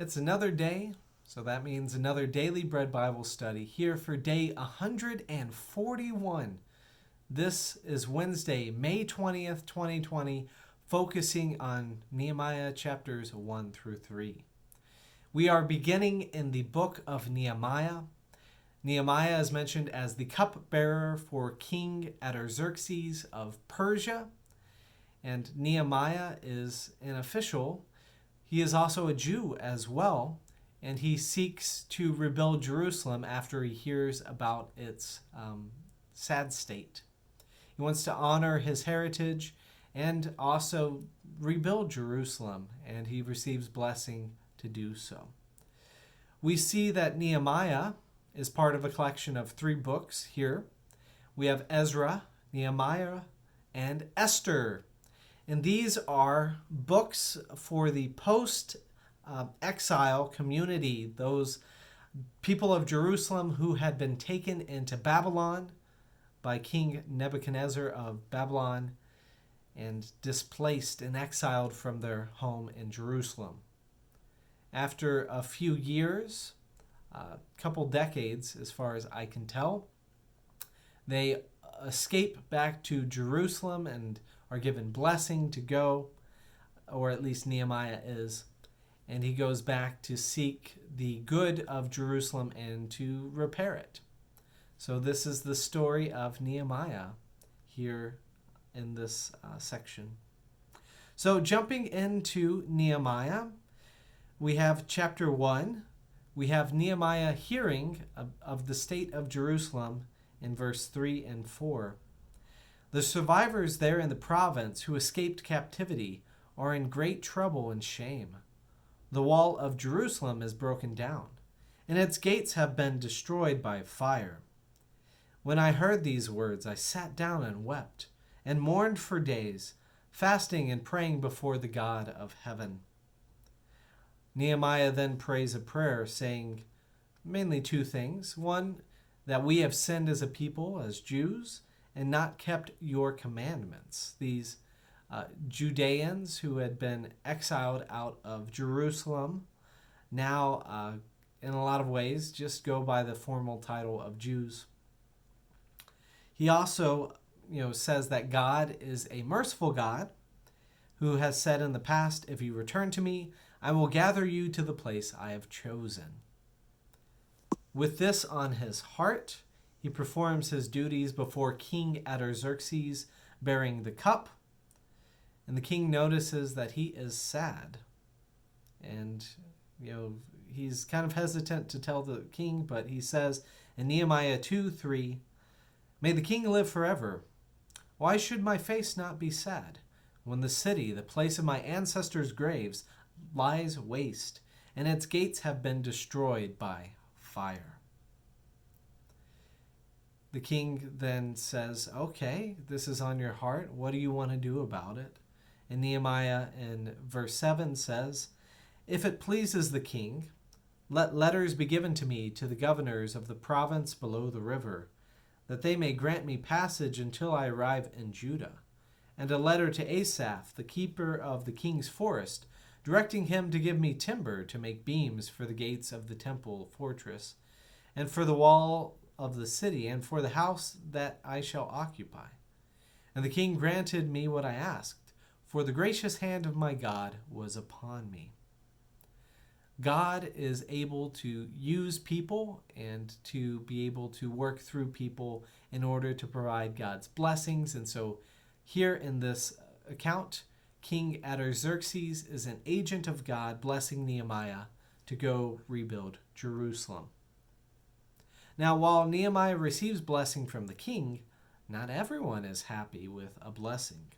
It's another day, so that means another Daily Bread Bible study here for day 141. This is Wednesday, May 20th, 2020, focusing on Nehemiah chapters 1 through 3. We are beginning in the book of Nehemiah. Nehemiah is mentioned as the cupbearer for King Artaxerxes of Persia, and Nehemiah is an official. He is also a Jew as well, and he seeks to rebuild Jerusalem after he hears about its sad state. He wants to honor his heritage and also rebuild Jerusalem, and he receives blessing to do so. We see that Nehemiah is part of a collection of 3 books here. We have Ezra, Nehemiah, and Esther. And these are books for the post-exile community, those people of Jerusalem who had been taken into Babylon by King Nebuchadnezzar of Babylon and displaced and exiled from their home in Jerusalem. After a few years, a couple decades as far as I can tell, they escape back to Jerusalem and are given blessing to go, or at least Nehemiah is, and he goes back to seek the good of Jerusalem and to repair it. So this is the story of Nehemiah here in this section. So jumping into Nehemiah, we have chapter 1. We have Nehemiah hearing of the state of Jerusalem in verse 3 and 4. The survivors there in the province who escaped captivity are in great trouble and shame. The wall of Jerusalem is broken down, and its gates have been destroyed by fire. When I heard these words, I sat down and wept, and mourned for days, fasting and praying before the God of heaven. Nehemiah then prays a prayer, saying mainly 2 things. One, that we have sinned as a people, as Jews, and not kept your commandments. These Judeans who had been exiled out of Jerusalem now, in a lot of ways, just go by the formal title of Jews. He also, says that God is a merciful God who has said in the past, if you return to me, I will gather you to the place I have chosen. With this on his heart, he performs his duties before King Artaxerxes, bearing the cup. And the king notices that he is sad. And, he's kind of hesitant to tell the king, but he says in Nehemiah 2:3, may the king live forever. Why should my face not be sad when the city, the place of my ancestors' graves, lies waste, and its gates have been destroyed by fire? The king then says, okay, this is on your heart. What do you want to do about it? And Nehemiah in verse 7 says, if it pleases the king, let letters be given to me to the governors of the province below the river, that they may grant me passage until I arrive in Judah, and a letter to Asaph, the keeper of the king's forest, directing him to give me timber to make beams for the gates of the temple fortress, and for the wall of the city, and for the house that I shall occupy. And the king granted me what I asked, for the gracious hand of my God was upon me. God is able to use people and to be able to work through people in order to provide God's blessings. And so here in this account, King Artaxerxes is an agent of God blessing Nehemiah to go rebuild Jerusalem. Now, while Nehemiah receives blessing from the king, not everyone is happy with a blessing.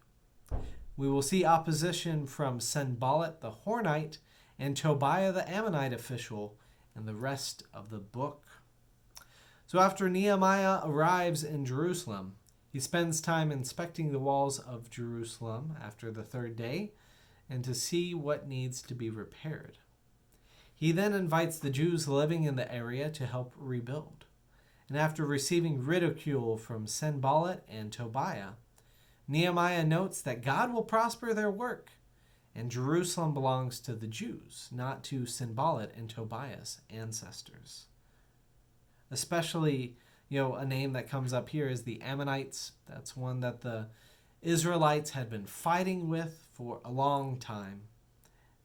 We will see opposition from Sanballat the Hornite and Tobiah the Ammonite official in the rest of the book. So after Nehemiah arrives in Jerusalem, he spends time inspecting the walls of Jerusalem after the 3rd day and to see what needs to be repaired. He then invites the Jews living in the area to help rebuild. And after receiving ridicule from Sanballat and Tobiah, Nehemiah notes that God will prosper their work And Jerusalem belongs to the Jews, not to Sanballat and Tobiah's ancestors. Especially, a name that comes up here is the Ammonites. That's one that the Israelites had been fighting with for a long time.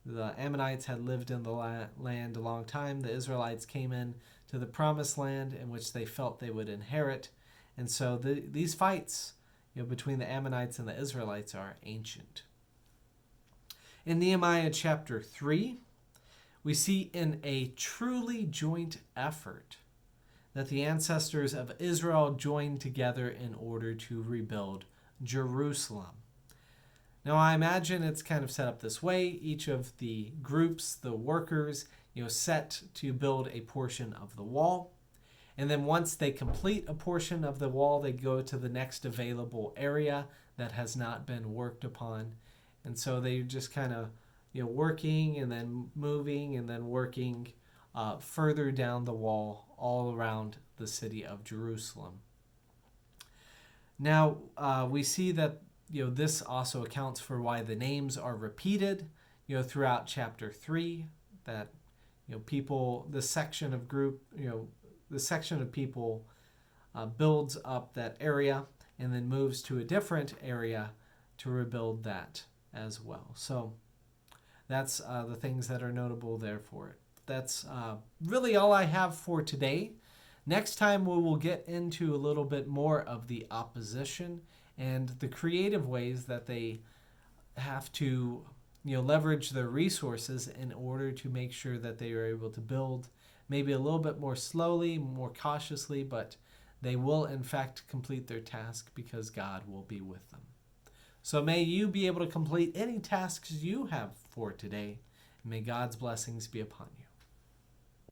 The Ammonites had lived in the land a long time. The Israelites came in to the promised land in which they felt they would inherit. And so these fights between the Ammonites and the Israelites are ancient. In Nehemiah chapter 3, we see in a truly joint effort that the ancestors of Israel joined together in order to rebuild Jerusalem. Now, I imagine it's kind of set up this way. Each of the groups, the workers, set to build a portion of the wall. And then once they complete a portion of the wall, they go to the next available area that has not been worked upon. And so they just kind of, working and then moving and then working further down the wall all around the city of Jerusalem. Now, we see that, this also accounts for why the names are repeated, throughout chapter 3, that, people, this section of people builds up that area and then moves to a different area to rebuild that as well. So that's the things that are notable there for it. That's really all I have for today. Next time we will get into a little bit more of the opposition and the creative ways that they have to leverage their resources in order to make sure that they are able to build maybe a little bit more slowly, more cautiously, but they will in fact complete their task because God will be with them. So may you be able to complete any tasks you have for today. May God's blessings be upon you.